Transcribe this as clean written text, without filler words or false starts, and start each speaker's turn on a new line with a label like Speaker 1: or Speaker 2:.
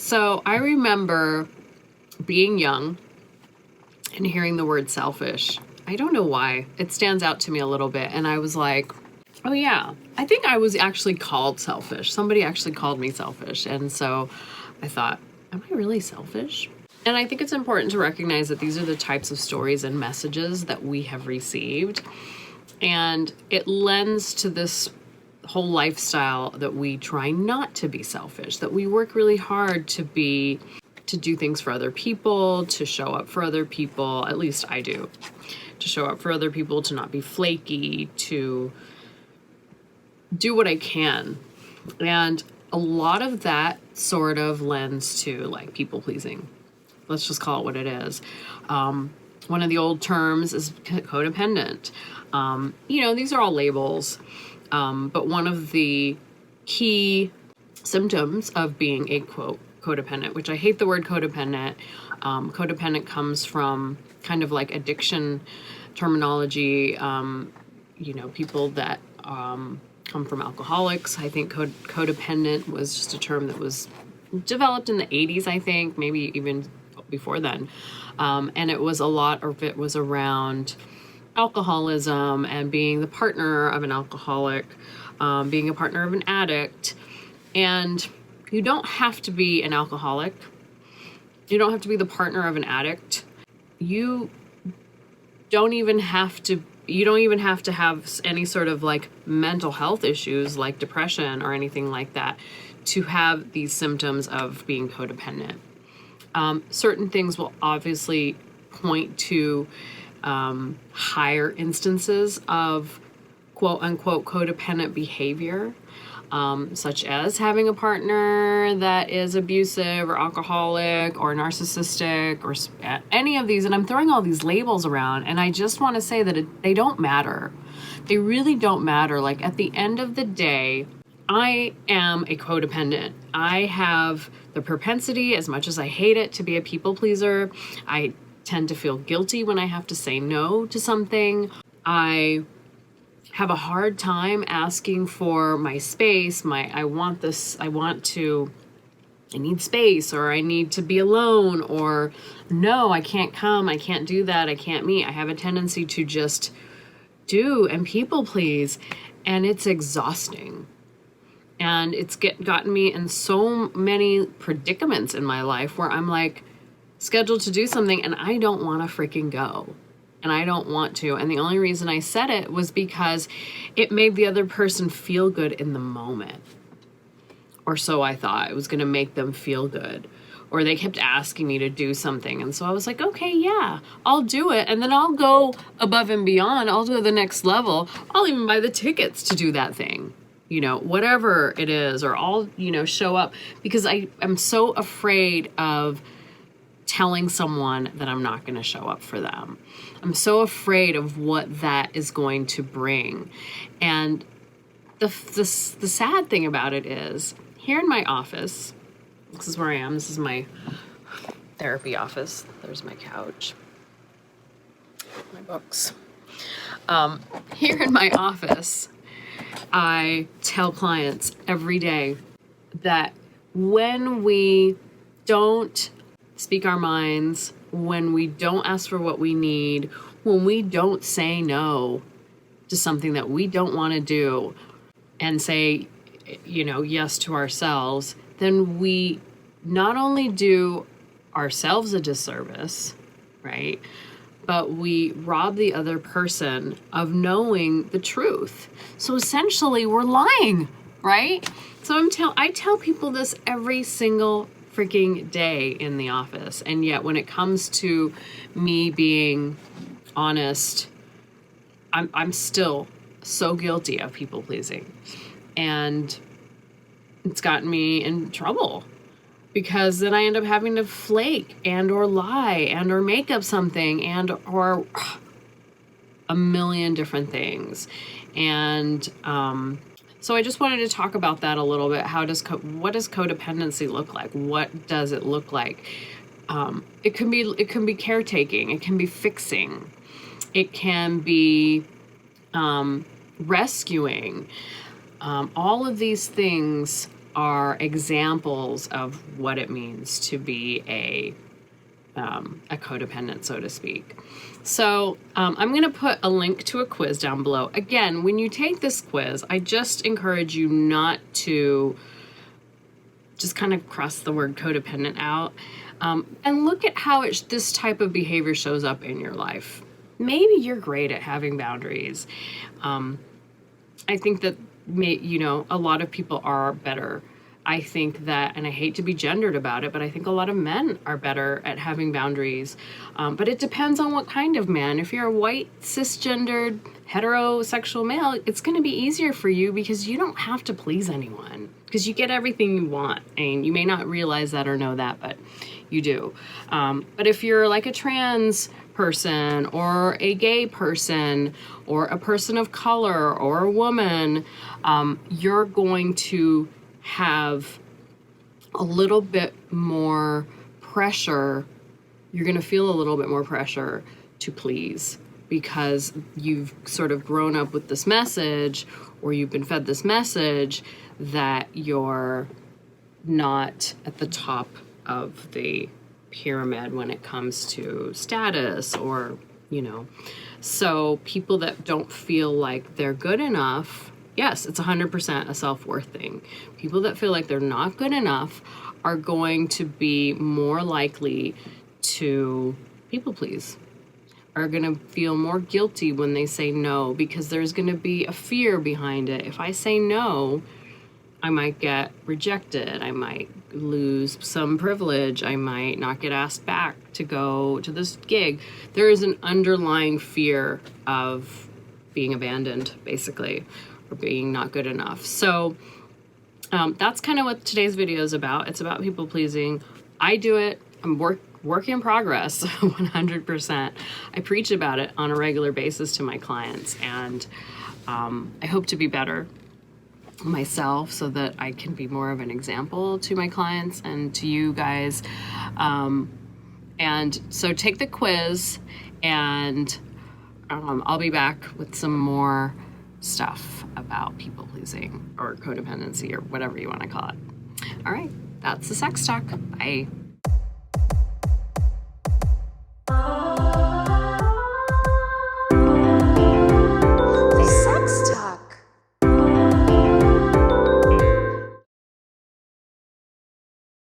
Speaker 1: So I remember being young and hearing the word selfish. I don't know why. It stands out to me a little bit. And I was like, oh yeah, I think I was actually called selfish. Somebody actually called me selfish. And so I thought, am I really selfish? And I think it's important to recognize that these are the types of stories and messages that we have received. And it lends to this whole lifestyle that we try not to be selfish, that we work really hard to do things for other people, to show up for other people. At least I do. To show up for other people, to not be flaky, to do what I can. And a lot of that sort of lends to like people pleasing. Let's just call it what it is. One of the old terms is codependent. These are all labels. But one of the key symptoms of being a quote codependent, which I hate the word codependent. Codependent comes from kind of like addiction terminology. People that come from alcoholics. I think codependent was just a term that was developed in the 80s, I think, maybe even before then. And it was a lot of it was around alcoholism and being the partner of an alcoholic, being a partner of an addict. And you don't have to be an alcoholic. You don't have to be the partner of an addict. You don't even have to have any sort of like mental health issues like depression or anything like that to have these symptoms of being codependent. Certain things will obviously point to higher instances of quote unquote codependent behavior, such as having a partner that is abusive or alcoholic or narcissistic or any of these. And I'm throwing all these labels around, and I just want to say that they don't matter. They really don't matter. Like at the end of the day, I am a codependent. I have the propensity, as much as I hate it, to be a people pleaser. I tend to feel guilty when I have to say no to something. I have a hard time asking for my space. I need space, or I need to be alone, or no, I can't come, I can't do that, I can't meet. I have a tendency to just do and people please, and it's exhausting. And it's gotten me in so many predicaments in my life where I'm like scheduled to do something and I don't want to freaking go. And I don't want to. And the only reason I said it was because it made the other person feel good in the moment. Or so I thought. It was going to make them feel good. Or they kept asking me to do something. And so I was like, okay, yeah, I'll do it. And then I'll go above and beyond. I'll do the next level. I'll even buy the tickets to do that thing. Whatever it is. Or I'll, show up. Because I'm so afraid of telling someone that I'm not going to show up for them. I'm so afraid of what that is going to bring. And the sad thing about it is, here in my office, this is where I am, this is my therapy office, there's my couch, my books. Here in my office, I tell clients every day that when we don't speak our minds, when we don't ask for what we need, when we don't say no to something that we don't want to do and say, yes to ourselves, then we not only do ourselves a disservice, right? But we rob the other person of knowing the truth. So essentially we're lying, right? So I tell people this every single freaking day in the office. And yet when it comes to me being honest, I'm still so guilty of people pleasing. And it's gotten me in trouble because then I end up having to flake and or lie and or make up something and or a million different things. And so I just wanted to talk about that a little bit. What does codependency look like? What does it look like? It can be caretaking. It can be fixing. It can be rescuing. All of these things are examples of what it means to be a codependent, so to speak. So I'm going to put a link to a quiz down below. Again, when you take this quiz, I just encourage you not to just kind of cross the word codependent out, and look at how this type of behavior shows up in your life. Maybe you're great at having boundaries. I think that a lot of people are better. I think that, and I hate to be gendered about it, but I think a lot of men are better at having boundaries. But it depends on what kind of man. If you're a white, cisgendered, heterosexual male, it's going to be easier for you because you don't have to please anyone, because you get everything you want. And you may not realize that or know that, but you do. But if you're like a trans person or a gay person or a person of color or a woman, you're going to have a little bit more pressure. You're going to feel a little bit more pressure to please, because you've sort of grown up with this message, or you've been fed this message that you're not at the top of the pyramid when it comes to status, or so people that don't feel like they're good enough, yes, it's 100% a self-worth thing. People that feel like they're not good enough are going to be more likely to people please, are going to feel more guilty when they say no, because there's going to be a fear behind it. If I say no, I might get rejected. I might lose some privilege. I might not get asked back to go to this gig. There is an underlying fear of being abandoned, basically, or being not good enough. So that's kind of what today's video is about. It's about people pleasing. I do it. I'm work in progress, 100%. I preach about it on a regular basis to my clients, and I hope to be better myself so that I can be more of an example to my clients and to you guys. And so take the quiz, and I'll be back with some more stuff about people pleasing or codependency or whatever you want to call it. All right, that's the sex talk. Bye.